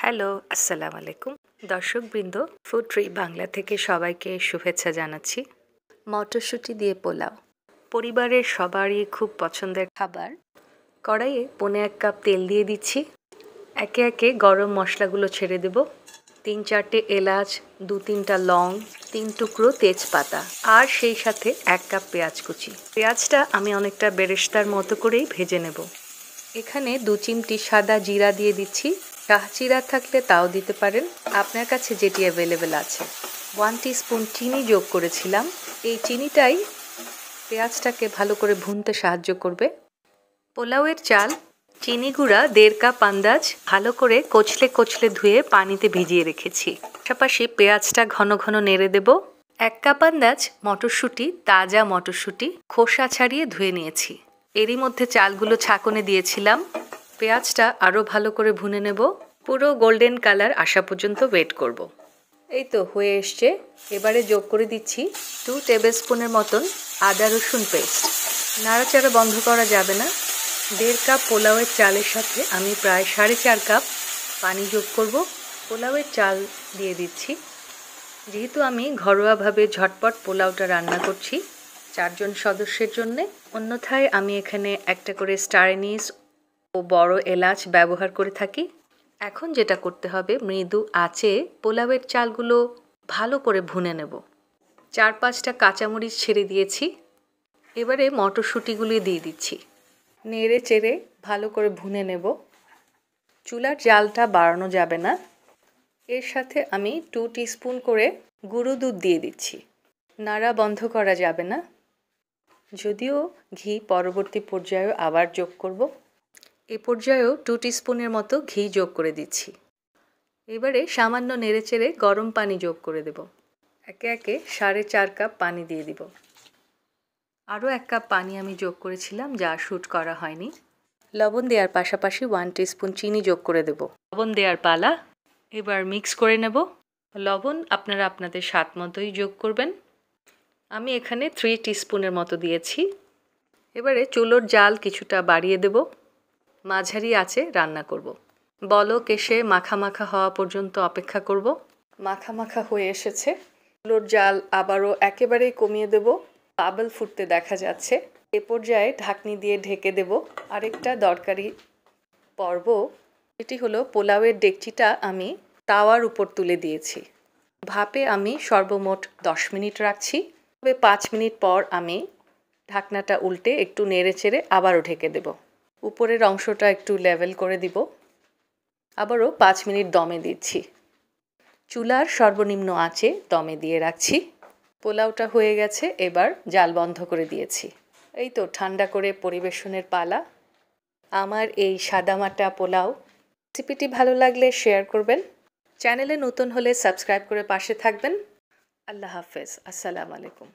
Hello, আসসালামু আলাইকুম। দর্শকবৃন্দ, ফুড ট্রি বাংলা থেকে সবাইকে শুভেচ্ছা জানাচ্ছি। মটরশুঁটি দিয়ে পোলাও পরিবারের সবারই খুব পছন্দের খাবার। কড়াইয়ে 1.5 কাপ তেল দিয়ে দিচ্ছি। একে একে গরম মশলাগুলো ছেড়ে দেব। 3-4টে এলাচ, 2-3টা লং, 3 টুকরো তেজপাতা আর সেই সাথে 1 কাপ পেঁয়াজ কুচি। পেঁয়াজটা আমি অনেকটা বেরেস্তার মতো করেই ভেজে নেব। এখানে 2 চিমটি সাদা জিরা দিয়ে দিচ্ছি। শাহজিরা থাকলে তাও দিতে পারেন, আপনার কাছে যেটি অ্যাভেলেবেল আছে। 1 টিস্পুন চিনি যোগ করেছিলাম। এই চিনিটাই পেঁয়াজটাকে ভালো করে ভুনতে সাহায্য করবে। পোলাওয়ের চাল, চিনি গুঁড়া 1.5 কাপ আন্দাজ ভালো করে কচলে কচলে ধুয়ে পানিতে ভিজিয়ে রেখেছি। পাশাপাশি পেঁয়াজটা ঘন ঘন নেড়ে দেব। 1 কাপ আন্দাজ মটরশুঁটি, তাজা মটরশুঁটি খোসা ছাড়িয়ে ধুয়ে নিয়েছি। এরই মধ্যে চালগুলো ছাঁকনে দিয়েছিলাম। পেঁয়াজটা আরও ভালো করে ভুনে নেব। পুরো গোল্ডেন কালার আসা পর্যন্ত ওয়েট করব। এই তো হয়ে এসছে। এবারে যোগ করে দিচ্ছি 2 টেবিলস্পুনের মতন আদা রসুন পেস্ট। নাড়াচাড়া বন্ধ করা যাবে না। 1.5 কাপ পোলাওয়ের চালের সাথে আমি প্রায় 4.5 কাপ পানি যোগ করব। পোলাওয়ের চাল দিয়ে দিচ্ছি। যেহেতু আমি ঘরোয়াভাবে ঝটপট পোলাওটা রান্না করছি 4 জন সদস্যের জন্যে, অন্যথায় আমি এখানে একটা করে স্টার অ্যানিস ও বড় এলাচ ব্যবহার করে থাকি। এখন যেটা করতে হবে, মৃদু আঁচে পোলাওয়ের চালগুলো ভালো করে ভুনে নেব। 4-5টা কাঁচামরিচ ছেড়ে দিয়েছি। এবারে মটরশুঁটিগুলি দিয়ে দিচ্ছি। নেড়ে চেড়ে ভালো করে ভুনে নেব। চুলার জালটা বাড়ানো যাবে না। এর সাথে আমি 2 টিস্পুন করে গুঁড়ো দুধ দিয়ে দিচ্ছি। নাড়া বন্ধ করা যাবে না। যদিও ঘি পরবর্তী পর্যায়েও আবার যোগ করব। এ পর্যায়েও 2 টিস্পুনের মতো ঘি যোগ করে দিচ্ছি। এবারে সামান্য নেড়েচেড়ে গরম পানি যোগ করে দেব। একে একে 4.5 কাপ পানি দিয়ে দিব। আরও 1 কাপ পানি আমি যোগ করেছিলাম, যা শ্যুট করা হয়নি। লবণ দেওয়ার পাশাপাশি 1 টিস্পুন চিনি যোগ করে দেব। লবণ দেওয়ার পালা। এবার মিক্স করে নেব। লবণ আপনারা আপনাদের স্বাদ মতোই যোগ করবেন। আমি এখানে 3 টিস্পুনের মতো দিয়েছি। এবারে চুলোর জাল কিছুটা বাড়িয়ে দেব। মাঝারি আঁচে রান্না করব। বলক এসে মাখা মাখা হওয়া পর্যন্ত অপেক্ষা করব। মাখা মাখা হয়ে এসেছে। চুলোর জাল আবারও একেবারেই কমিয়ে দেব। বাবল ফুটতে দেখা যাচ্ছে। এ পর্যায়ে ঢাকনি দিয়ে ঢেকে দেব। আরেকটা দরকারি পর্ব, এটি হলো পোলাওয়ের ডেকচিটা আমি তাওয়ার উপর তুলে দিয়েছি। ভাপে আমি সর্বমোট 10 মিনিট রাখছি। তবে 5 মিনিট পর আমি ঢাকনাটা উল্টে একটু নেড়ে চেড়ে আবারও ঢেকে দেব। উপরের অংশটা একটু লেভেল করে দিব। আবারও 5 মিনিট দমে দিচ্ছি। চুলার সর্বনিম্ন আঁচে দমে দিয়ে রাখছি। পোলাওটা হয়ে গেছে, এবার জাল বন্ধ করে দিয়েছি। এই তো ঠান্ডা করে পরিবেশনের পালা। আমার এই সাদামাটা পোলাও রেসিপিটি ভালো লাগলে শেয়ার করবেন। চ্যানেলে নতুন হলে সাবস্ক্রাইব করে পাশে থাকবেন। আল্লাহ হাফেজ। আসসালামু আলাইকুম।